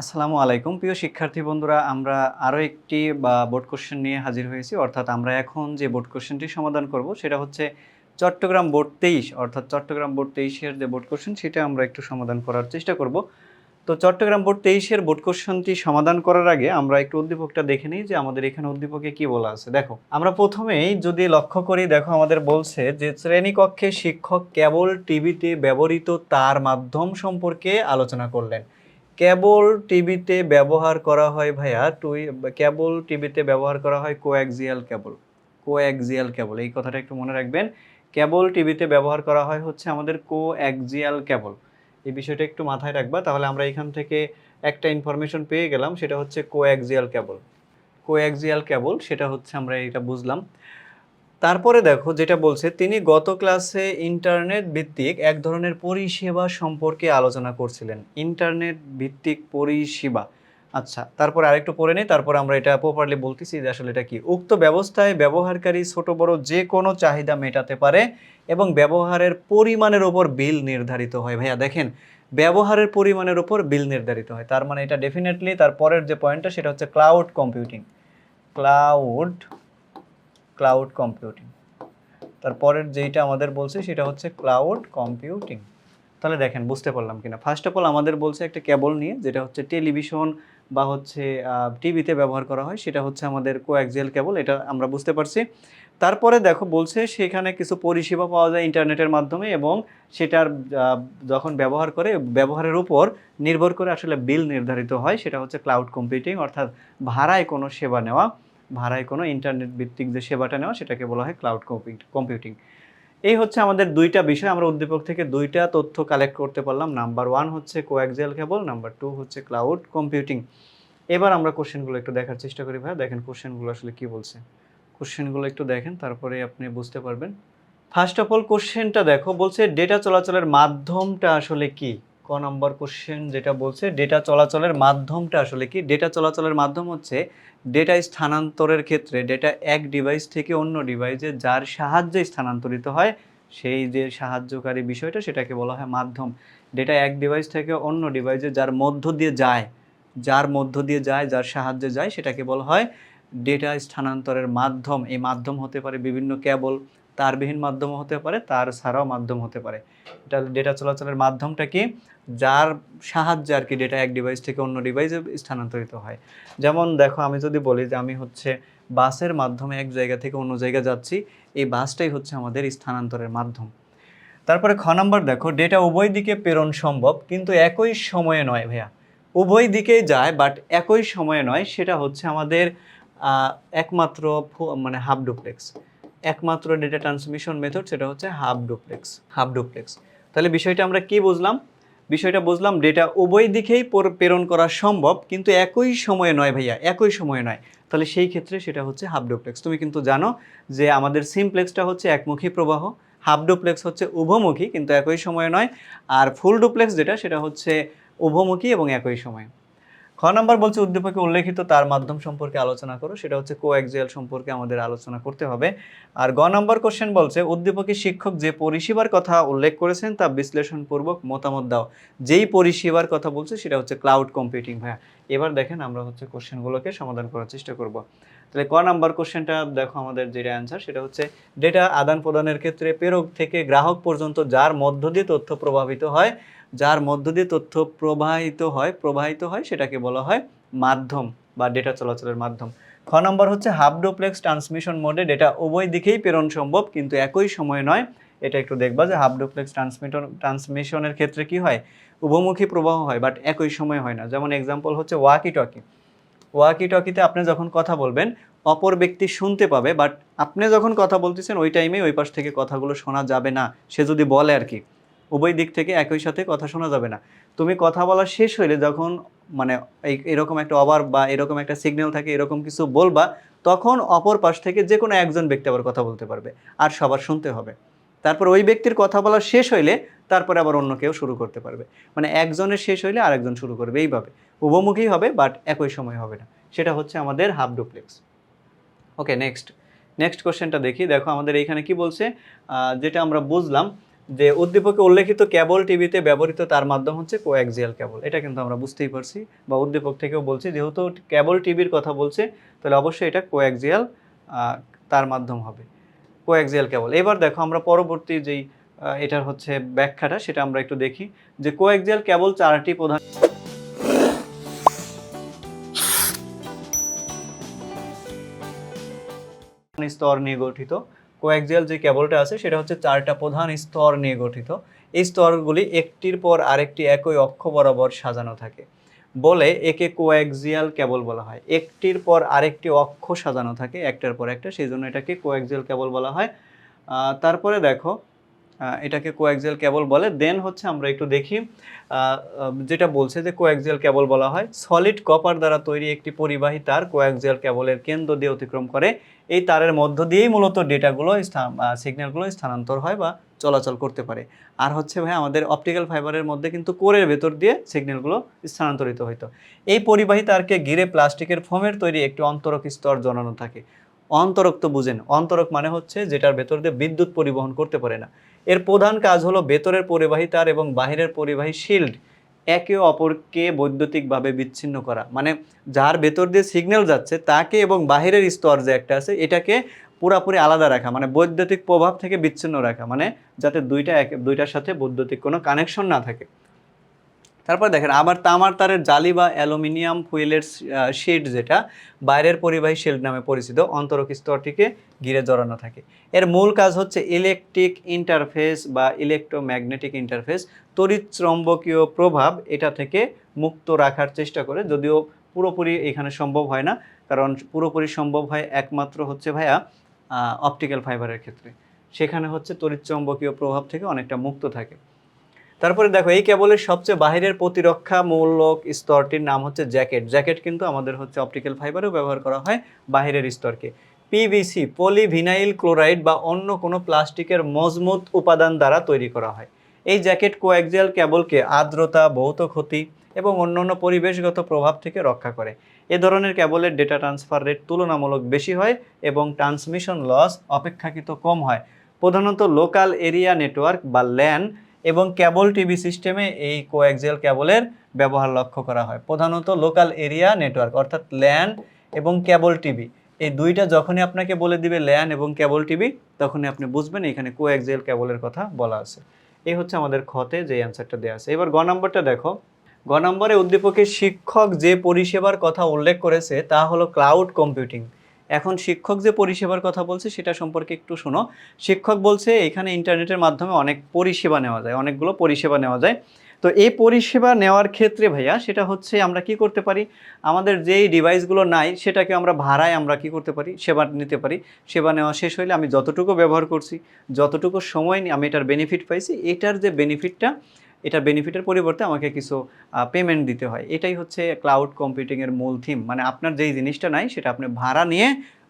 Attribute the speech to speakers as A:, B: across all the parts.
A: আসসালামু আলাইকুম প্রিয় শিক্ষার্থী বন্ধুরা, আমরা আরও একটি বোর্ড কোশ্চেন নিয়ে হাজির হয়েছি। অর্থাৎ আমরা এখন যে বোর্ড কোশ্চেনটি সমাধান করব সেটা হচ্ছে চট্টগ্রাম বোর্ড 23, অর্থাৎ চট্টগ্রাম বোর্ড 23-এর যে বোর্ড কোশ্চেন সেটা আমরা একটু সমাধান করার চেষ্টা করব। তো চট্টগ্রাম বোর্ড 23-এর বোর্ড কোশ্চেনটি সমাধান করার আগে আমরা একটু উদ্দীপকটা দেখে নিই যে আমাদের এখানে উদ্দীপকে কি বলা আছে। দেখো, আমরা প্রথমেই যদি লক্ষ্য করি, দেখো আমাদের বলছে যে শ্রেণীকক্ষে শিক্ষক কেবল টিভিতে ব্যবহৃত তার মাধ্যম সম্পর্কে আলোচনা করলেন। কেবল টিভিতে ব্যবহার করা হয় ভাইয়া, কেবল টিভিতে ব্যবহার করা হয় কোঅ্যাক্সিয়াল কেবল। কোঅ্যাক্সিয়াল কেবল, এই কথাটা একটু মনে রাখবেন। কেবল টিভিতে ব্যবহার করা হয় হচ্ছে আমাদের কোঅ্যাক্সিয়াল কেবল। এই বিষয়টা একটু মাথায় রাখবা, তাহলে আমরা এখান থেকে একটা ইনফরমেশন পেয়ে গেলাম, সেটা হচ্ছে কোঅ্যাক্সিয়াল কেবল। কোঅ্যাক্সিয়াল কেবল সেটা হচ্ছে আমরা এটা বুঝলাম। তারপরে দেখো যেটা বলছে, তিনি গত ক্লাসে ইন্টারনেট ভিত্তিক এক ধরনের পরিষেবা সম্পর্কে আলোচনা করছিলেন। ইন্টারনেট ভিত্তিক পরিষেবা, আচ্ছা, তারপরে আরেকটু পড়ে নেই, তারপর আমরা এটা প্রপারলি বলতেছি যে আসলে এটা কি। উক্ত ব্যবস্থায় ব্যবহারকারী ছোট বড় যে কোনো চাহিদা মেটাতে পারে এবং ব্যবহারের পরিমাণের ওপর বিল নির্ধারিত হয়। ভাইয়া দেখেন, ব্যবহারের পরিমাণের ওপর বিল নির্ধারিত হয়, তার মানে এটা ডেফিনেটলি তারপরের যে পয়েন্টটা সেটা হচ্ছে cloud computing. Cloud cloud computing, তারপরের যেইটা আমাদের বলছে সেটা হচ্ছে ক্লাউড কম্পিউটিং। তাহলে দেখেন বুঝতে পারলাম কিনা। ফার্স্ট অফ অল আমাদের বলছে একটা কেবল নিয়ে, যেটা হচ্ছে টেলিভিশন বা হচ্ছে টিভিতে ব্যবহার করা হয়, সেটা হচ্ছে আমাদের কোঅ্যাক্সিয়াল কেবল, এটা আমরা বুঝতে পারছি। তারপরে দেখো বলছে সেখানে কিছু পরিষেবা পাওয়া যায় ইন্টারনেটের মাধ্যমে, এবং সেটার যখন ব্যবহার করে ব্যবহারের উপর নির্ভর করে আসলে বিল নির্ধারিত হয়, সেটা হচ্ছে ক্লাউড কম্পিউটিং। অর্থাৎ ভাড়ায় কোনো সেবা নেওয়া, ভাড়ায় কোনো ইন্টারনেট ভিত্তিক যে সেবাটা নেওয়া, সেটাকে বলা হয় ক্লাউড কম্পিউটিং। এই হচ্ছে আমাদের দুইটা বিষয়, আমরা উদ্দীপক থেকে দুইটা তথ্য কালেক্ট করতে পারলাম। নাম্বার 1 হচ্ছে কোঅ্যাক্সিয়াল কেবল, নাম্বার 2 হচ্ছে ক্লাউড কম্পিউটিং। এবার আমরা কোশ্চেনগুলো একটু দেখার চেষ্টা করি। ভাই দেখেন কোশ্চেনগুলো আসলে কি বলছে, কোশ্চেনগুলো একটু দেখেন, তারপরে আপনি বুঝতে পারবেন। ফার্স্ট অফ অল কোশ্চেনটা দেখো, বলছে ডেটা চলাচলের মাধ্যমটা আসলে কি। ক নম্বর কোশ্চেন যেটা বলছে, ডেটা চলাচলের মাধ্যমটা আসলে কি। ডেটা চলাচলের মাধ্যম হচ্ছে ডেটা স্থানান্তরের ক্ষেত্রে ডেটা এক ডিভাইস থেকে অন্য ডিভাইসে যার সাহায্যে স্থানান্তরিত হয়, সেই যে সাহায্যকারী বিষয়টা সেটাকে বলা হয় মাধ্যম। ডেটা এক ডিভাইস থেকে অন্য ডিভাইসে যার মধ্য দিয়ে যায়, যার সাহায্যে যায়, সেটাকে বলা হয় ডেটা স্থানান্তরের মাধ্যম। এই মাধ্যম হতে পারে বিভিন্ন কেবল, তারবিহীন মাধ্যমও হতে পারে, তার ছাড়াও মাধ্যম হতে পারে। এটা ডেটা চলাচলের মাধ্যমটা কি, যার সাহায্যে আর কি ডেটা এক ডিভাইস থেকে অন্য ডিভাইসে স্থানান্তরিত হয়। যেমন দেখো, আমি যদি বলি যে আমি হচ্ছে বাসের মাধ্যমে এক জায়গা থেকে অন্য জায়গায় যাচ্ছি, এই বাসটাই হচ্ছে আমাদের স্থানান্তরের মাধ্যম। তারপরে খ নাম্বার দেখো, ডেটা উভয় দিকে প্রেরণ সম্ভব কিন্তু একই সময়ে নয়। ভাইয়া উভয় দিকেই যায় বাট একই সময়ে নয়, সেটা হচ্ছে আমাদের একমাত্র মানে হাফ ডুপ্লেক্স। একমাত্র ডেটা ট্রান্সমিশন মেথড সেটা হচ্ছে হাফ ডুপ্লেক্স। তাহলে বিষয়টা আমরা কি বুঝলাম, বিষয়টা বুঝলাম ডেটা উভয় দিকেই প্রেরণ করা সম্ভব কিন্তু একই সময়ে নয়। ভাইয়া একই সময়ে নয়, তাহলে সেই ক্ষেত্রে সেটা হচ্ছে হাফ ডুপ্লেক্স। তুমি কিন্তু জানো যে আমাদের সিমপ্লেক্সটা হচ্ছে একমুখী প্রবাহ, হাফ ডুপ্লেক্স হচ্ছে উভমুখী কিন্তু একই সময়ে নয়, আর ফুল ডুপ্লেক্স যেটা সেটা হচ্ছে উভমুখী এবং একই সময়ে। খ নাম্বার বলছে উদ্দীপকে উল্লেখিত তার মাধ্যম সম্পর্কে আলোচনা করো, সেটা হচ্ছে কোঅ্যাক্সিয়াল সম্পর্কে আমাদের আলোচনা করতে হবে। আর গ নাম্বার কোশ্চেন বলছে উদ্দীপকে শিক্ষক যে পরিষেবার কথা উল্লেখ করেছেন তা বিশ্লেষণপূর্বক মতামত দাও। যেই পরিষেবার কথা বলছে সেটা হচ্ছে ক্লাউড কম্পিউটিং। ভাইয়া এবার দেখেন আমরা হচ্ছে কোশ্চেনগুলোকে সমাধান করার চেষ্টা করব। তাহলে ক নাম্বার কোশ্চেনটা দেখো, আমাদের যেটা অ্যান্সার সেটা হচ্ছে ডেটা আদান প্রদানের ক্ষেত্রে প্রেরক থেকে গ্রাহক পর্যন্ত যার মধ্য দিয়ে তথ্য প্রবাহিত হয় সেটাকে বলা হয় মাধ্যম বা ডেটা চলাচলের মাধ্যম। খ নম্বর হচ্ছে হাফ ডুপ্লেক্স ট্রান্সমিশন মোডে ডেটা উভয় দিকেই প্রেরণ সম্ভব কিন্তু একই সময়ে নয়। এটা একটু দেখবা যে হাফ ডুপ্লেক্স ট্রান্সমিশনের ক্ষেত্রে কি হয়, উভমুখী প্রবাহ হয় বাট একই সময়ে হয় না। যেমন এক্সাম্পল হচ্ছে ওয়াকি টকিতে আপনি যখন কথা বলবেন অপর ব্যক্তি শুনতে পাবে, বাট আপনি যখন কথা বলতেছেন ওই টাইমে ওই পাশ থেকে কথাগুলো শোনা যাবে না। সে যদি বলে আর কি, উভয় দিক থেকে একই সাথে কথা শোনা যাবে না। তুমি কথা বলা শেষ হইলে যখন মানে এরকম একটা ওভার বা এরকম একটা সিগন্যাল থাকে, এরকম কিছু বলবা, তখন অপর পাশ থেকে যে কোনো একজন ব্যক্তি আবার কথা বলতে পারবে, আর সবার শুনতে হবে। তারপর ওই ব্যক্তির কথা বলা শেষ হইলে তারপরে আবার অন্য কেউ শুরু করতে পারবে, মানে একজনের শেষ হইলে আরেকজন শুরু করবে, এইভাবে উভমুখী হবে বাট একই সময় হবে না। সেটা হচ্ছে আমাদের হাফ ডুপ্লেক্স। ওকে, নেক্সট কোশ্চেনটা দেখি। দেখো আমাদের এইখানে কি বলছে, যেটা আমরা বুঝলাম যে উদ্দীপকে উল্লেখিত কেবল টিভিতে ব্যবহৃত তার মাধ্যম হচ্ছে কোঅ্যাক্সিয়াল কেবল। এটা কিন্তু আমরা বুঝতেই পারছি বা উদ্দীপক থেকেও বলছি, যেহেতু কেবল টিভির কথা বলছে তাহলে অবশ্যই এটা কোঅ্যাক্সিয়াল তার মাধ্যম হবে, কোঅ্যাক্সিয়াল কেবল। এবার দেখো আমরা পরবর্তী যেই এটার হচ্ছে ব্যাখ্যাটা সেটা আমরা একটু দেখি, যে কোঅ্যাক্সিয়াল কেবল চারটি প্রধান স্তর নিয়ে গঠিত। কোঅ্যাক্সিয়াল যে কেবলটা আছে সেটা হচ্ছে চারটা প্রধান স্তর নিয়ে গঠিত। এই স্তরগুলি একটির পর আরেকটি একই অক্ষ বরাবর সাজানো থাকে বলে একে কোঅ্যাক্সিয়াল কেবল বলা হয়। একটির পর আরেকটি অক্ষ সাজানো থাকে একটার পর একটা, সেই জন্য এটাকে কোঅ্যাক্সিয়াল কেবল বলা হয়। তারপরে দেখো এটাকে কোঅ্যাক্সিয়াল কেবল বলে। দেন হচ্ছে আমরা একটু দেখি যেটা বলছে যে কোঅ্যাক্সিয়াল কেবল বলা হয় সলিড কপার দ্বারা তৈরি একটি পরিবাহী তার কোঅ্যাক্সিয়াল কেবলের কেন্দ্র দিয়ে অতিক্রম করে। এই তারের মধ্য দিয়েই মূলত ডেটাগুলো সিগন্যালগুলো স্থানান্তর হয় বা চলাচল করতে পারে। আর হচ্ছে ভাই আমাদের অপটিক্যাল ফাইবারের মধ্যে কিন্তু কোরের ভেতর দিয়ে সিগন্যালগুলো স্থানান্তরিত হইতো। এই পরিবাহী তারকে ঘিরে প্লাস্টিকের ফোমের তৈরি একটি অন্তরক স্তর জড়ানো থাকে। অন্তরক তো বুঝেন, অন্তরক মানে হচ্ছে যেটার ভেতর দিয়ে বিদ্যুৎ পরিবহন করতে পারে না। এর প্রধান কাজ হলো ভেতরের পরিবাহী তার এবং বাহিরের পরিবাহী শিল্ড একে অপরকে বৈদ্যুতিকভাবে বিচ্ছিন্ন করা, মানে যার ভেতর দিয়ে সিগন্যাল যাচ্ছে তাকে এবং বাহিরের স্তর যে একটা আছে এটাকে পুরাপুরি আলাদা রাখা, মানে বৈদ্যুতিক প্রভাব থেকে বিচ্ছিন্ন রাখা, মানে যাতে দুইটার সাথে বৈদ্যুতিক কোনো কানেকশন না থাকে। তারপর দেখেন আবার তামার তারের জালি বা অ্যালুমিনিয়াম ফুয়েলের শিট যেটা বাইরের পরিবাহী শিল্ড নামে পরিচিত অন্তরক স্তরটিকে ঘিরে জড়ানো থাকে। এর মূল কাজ হচ্ছে ইলেকট্রিক ইন্টারফেস বা ইলেকট্রোম্যাগনেটিক ইন্টারফেস, তড়িৎ চৌম্বকীয় প্রভাব এটা থেকে মুক্ত রাখার চেষ্টা করে, যদিও পুরোপুরি এখানে সম্ভব হয় না, কারণ পুরোপুরি সম্ভব হয় একমাত্র হচ্ছে ভাইয়া অপটিক্যাল ফাইবারের ক্ষেত্রে, সেখানে হচ্ছে তড়িৎ চৌম্বকীয় প্রভাব থেকে অনেকটা মুক্ত থাকে। তারপরে দেখো এই কেবলের সবচেয়ে বাহিরের প্রতিরক্ষামূলক স্তরটির নাম হচ্ছে জ্যাকেট। জ্যাকেট কিন্তু আমাদের হচ্ছে অপটিক্যাল ফাইবারেও ব্যবহার করা হয় বাহিরের স্তরকে। পিভিসি পলিভিনাইল ক্লোরাইড বা অন্য কোনো প্লাস্টিকের মজবুত উপাদান দ্বারা তৈরি করা হয়। এই জ্যাকেট কোঅ্যাক্সিয়াল কেবলকে আর্দ্রতা, ভৌত ক্ষতি এবং অন্যান্য পরিবেশগত প্রভাব থেকে রক্ষা করে। এ ধরনের কেবলের ডেটা ট্রান্সফার রেট তুলনামূলক বেশি হয় এবং ট্রান্সমিশন লস অপেক্ষাকৃত কম হয়। প্রধানত লোকাল এরিয়া নেটওয়ার্ক বা ল্যান এবং কেবল টিভি সিস্টেমে এই কোঅ্যাক্সিয়াল কেবলের ব্যবহার লক্ষ্য করা হয়। প্রধানত লোকাল এরিয়া নেটওয়ার্ক অর্থাৎ ল্যান এবং কেবল টিভি, এই দুইটা যখনই আপনাকে বলে দিবে ল্যান এবং কেবল টিভি, তখনই আপনি বুঝবেন এখানে কোঅ্যাক্সিয়াল কেবলের কথা বলা আছে। এই হচ্ছে আমাদের খতে যে অ্যান্সারটা দেওয়া আছে। এবার গ নম্বরটা দেখো। গ নম্বরে উদ্দীপকের শিক্ষক যে পরিষেবার কথা উল্লেখ করেছে তা হলো ক্লাউড কম্পিউটিং। এখন শিক্ষক যে পরিষেবার কথা বলছে সেটা সম্পর্কে একটু শোনো। শিক্ষক বলছে এখানে ইন্টারনেটের মাধ্যমে অনেক পরিষেবা নেওয়া যায়, অনেকগুলো পরিষেবা নেওয়া যায়। তো এই পরিষেবা নেওয়ার ক্ষেত্রে ভাইয়া সেটা হচ্ছে আমরা কি করতে পারি, আমাদের যেই ডিভাইসগুলো নাই সেটাকে আমরা ভাড়ায় আমরা কি করতে পারি, সেবা নিতে পারি। সেবা নেওয়া শেষ হইলে আমি যতটুকু ব্যবহার করছি, যতটুকু সময় আমি এটার বেনিফিট পাইছি, এটার যে বেনিফিটটা, এটার বেনিফিটের পরিবর্তে আমাকে কিছু পেমেন্ট দিতে হয়। এটাই হচ্ছে ক্লাউড কম্পিউটিংয়ের মূল থিম, মানে আপনার যেই জিনিসটা নাই সেটা আপনি ভাড়া নিয়ে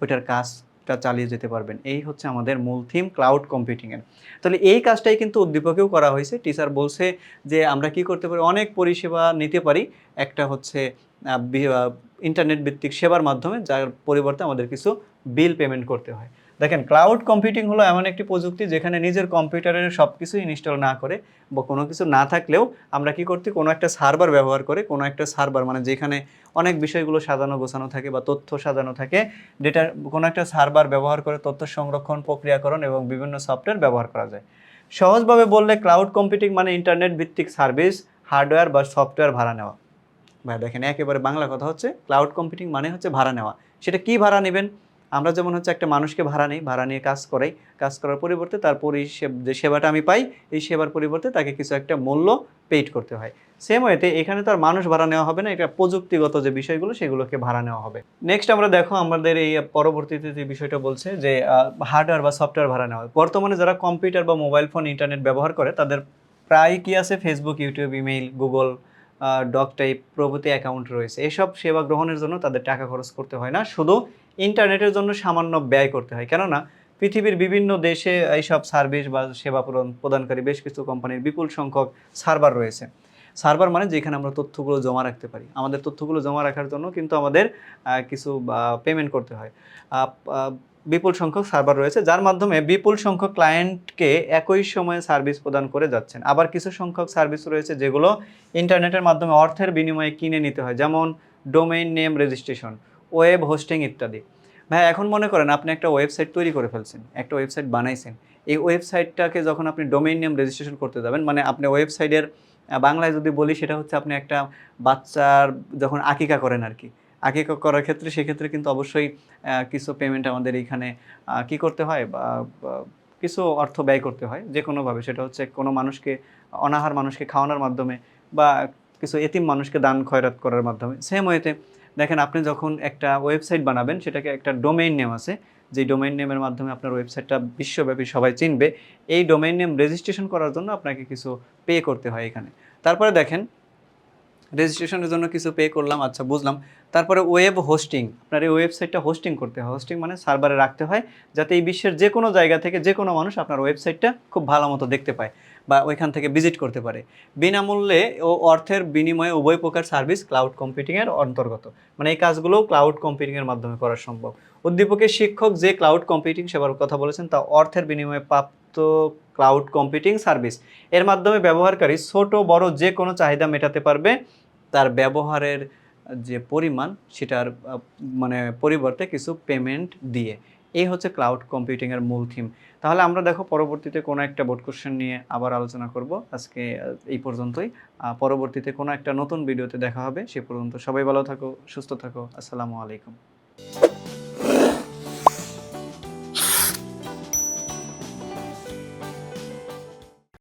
A: ওইটার কাজটা চালিয়ে যেতে পারবেন। এই হচ্ছে আমাদের মূল থিম ক্লাউড কম্পিউটিংয়ের। তাহলে এই কাজটাই কিন্তু উদ্দীপকেও করা হয়েছে। টিচার বলছে যে আমরা কি করতে পারি, অনেক পরিষেবা নিতে পারি, একটা হচ্ছে ইন্টারনেট ভিত্তিক সেবার মাধ্যমে, যার পরিবর্তে আমাদের কিছু বিল পেমেন্ট করতে হয়। দেখেন ক্লাউড কম্পিউটিং হলো এমন একটি প্রযুক্তি যেখানে নিজের কম্পিউটারের সব কিছু ইনস্টল না করে বা কোনো কিছু না থাকলেও আমরা কি করতে, কোনো একটা সার্ভার ব্যবহার করে, কোনো একটা সার্ভার মানে যেখানে অনেক বিষয়গুলো সাজানো গোছানো থাকে বা তথ্য সাজানো থাকে, ডেটা, কোনো একটা সার্ভার ব্যবহার করে তথ্য সংরক্ষণ, প্রক্রিয়াকরণ এবং বিভিন্ন সফটওয়্যার ব্যবহার করা যায়। সহজভাবে বললে ক্লাউড কম্পিউটিং মানে ইন্টারনেট ভিত্তিক সার্ভিস, হার্ডওয়্যার বা সফটওয়্যার ভাড়া নেওয়া। ভাই দেখেন একেবারে বাংলা কথা হচ্ছে ক্লাউড কম্পিউটিং মানে হচ্ছে ভাড়া নেওয়া। সেটা কি ভাড়া নেবেন, আমরা যেমন হচ্ছে একটা মানুষকে ভাড়া নিই, ভাড়া নিয়ে কাজ করাই, কাজ করার পরিবর্তে তার যে সেবাটা আমি পাই, এই সেবার পরিবর্তে তাকে কিছু একটা মূল্য পেইড করতে হয়। সেম ওয়েতে এখানে তো আর মানুষ ভাড়া নেওয়া হবে না, এটা প্রযুক্তিগত যে বিষয়গুলো সেগুলোকে ভাড়া নেওয়া হবে। নেক্সট আমরা দেখো আমাদের এই পরবর্তীতে যে বিষয়টা বলছে যে হার্ডওয়্যার বা সফটওয়্যার ভাড়া নেওয়া। বর্তমানে যারা কম্পিউটার বা মোবাইল ফোন ইন্টারনেট ব্যবহার করে তাদের প্রায় কি আছে, Facebook, YouTube, email, Google doc type প্রভৃতি অ্যাকাউন্ট রয়েছে। এসব সেবা গ্রহণের জন্য তাদের টাকা খরচ করতে হয় না, শুধু ইন্টারনেটের জন্য সামান্য ব্যয় করতে হয়। কেননা পৃথিবীর বিভিন্ন দেশে এইসব সার্ভিস বা সেবা প্রদানকারী বেশ কিছু কোম্পানির বিপুল সংখ্যক সার্ভার রয়েছে। সার্ভার মানে যেখানে আমরা তথ্যগুলো জমা রাখতে পারি। আমাদের তথ্যগুলো জমা রাখার জন্য কিন্তু আমাদের কিছু পেমেন্ট করতে হয়। বিপুল সংখ্যক সার্ভার রয়েছে যার মাধ্যমে বিপুল সংখ্যক ক্লায়েন্টকে একই সময়ে সার্ভিস প্রদান করে যাচ্ছেন। আবার কিছু সংখ্যক সার্ভিস রয়েছে যেগুলো ইন্টারনেটের মাধ্যমে অর্থের বিনিময়ে কিনে নিতে হয়, যেমন domain name registration, web hosting ইত্যাদি। ভাই এখন মনে করেন আপনি একটা ওয়েবসাইট তৈরি করে ফেলছেন, একটা ওয়েবসাইট বানাইছেন। এই ওয়েবসাইটটাকে যখন আপনি ডোমেইন নেম রেজিস্ট্রেশন করতে যাবেন, মানে আপনি ওয়েবসাইটের বাংলায় যদি বলি সেটা হচ্ছে আপনি একটা বাচ্চার যখন আকিকা করেন আর কি, আকিকা করার ক্ষেত্রে সেক্ষেত্রে কিন্তু অবশ্যই কিছু পেমেন্ট আমাদের এইখানে কি করতে হয় বা কিছু অর্থ ব্যয় করতে হয় যে কোনোভাবে। সেটা হচ্ছে কোনো মানুষকে, অনাহার মানুষকে খাওয়ানোর মাধ্যমে বা কিছু এতিম মানুষকে দান খয়রাত করার মাধ্যমে। সেম ওয়েতে দেখেন আপনি যখন একটা ওয়েবসাইট বানাবেন সেটাকে একটা ডোমেইন নেম আছে, যে ডোমেইন নেমের মাধ্যমে আপনার ওয়েবসাইটটা বিশ্বব্যাপী সবাই চিনবে। এই ডোমেইন নেম রেজিস্ট্রেশন করার জন্য আপনাকে কিছু পে করতে হয় এখানে। তারপরে দেখেন রেজিস্ট্রেশনের জন্য কিছু পে করলাম, আচ্ছা বুঝলাম। তারপরে ওয়েব হোস্টিং, আপনার এই ওয়েবসাইটটা হোস্টিং করতে হয়। হোস্টিং মানে সার্ভারে রাখতে হয় যাতে এই বিশ্বের যে কোনো জায়গা থেকে যে কোনো মানুষ আপনার ওয়েবসাইটটা খুব ভালো মতো দেখতে পায় বা ওইখান থেকে ভিজিট করতে পারে। বিনামূল্যে ও অর্থের বিনিময়ে উভয় প্রকার সার্ভিস ক্লাউড কম্পিউটিংয়ের অন্তর্গত। মানে এই কাজগুলোও ক্লাউড কম্পিউটিংয়ের মাধ্যমে করা সম্ভব। উদ্দীপকের শিক্ষক যে ক্লাউড কম্পিউটিং সেবার কথা বলেছেন তা অর্থের বিনিময়ে প্রাপ্ত ক্লাউড কম্পিউটিং সার্ভিস। এর মাধ্যমে ব্যবহারকারী ছোট বড় যে কোনো চাহিদা মেটাতে পারবে তার ব্যবহারের যে পরিমাণ সেটার মানে পরিবর্তে কিছু পেমেন্ট দিয়ে। এই হচ্ছে ক্লাউড কম্পিউটিংয়ের মূল থিম। তাহলে আমরা দেখো পরবর্তীতে কোনো একটা বোর্ড কোশ্চেন নিয়ে আবার আলোচনা করব। আজকে এই পর্যন্তই। পরবর্তীতে কোনো একটা নতুন ভিডিওতে দেখা হবে। সে পর্যন্ত সবাই ভালো থাকো, সুস্থ থাকো। আসসালামু আলাইকুম।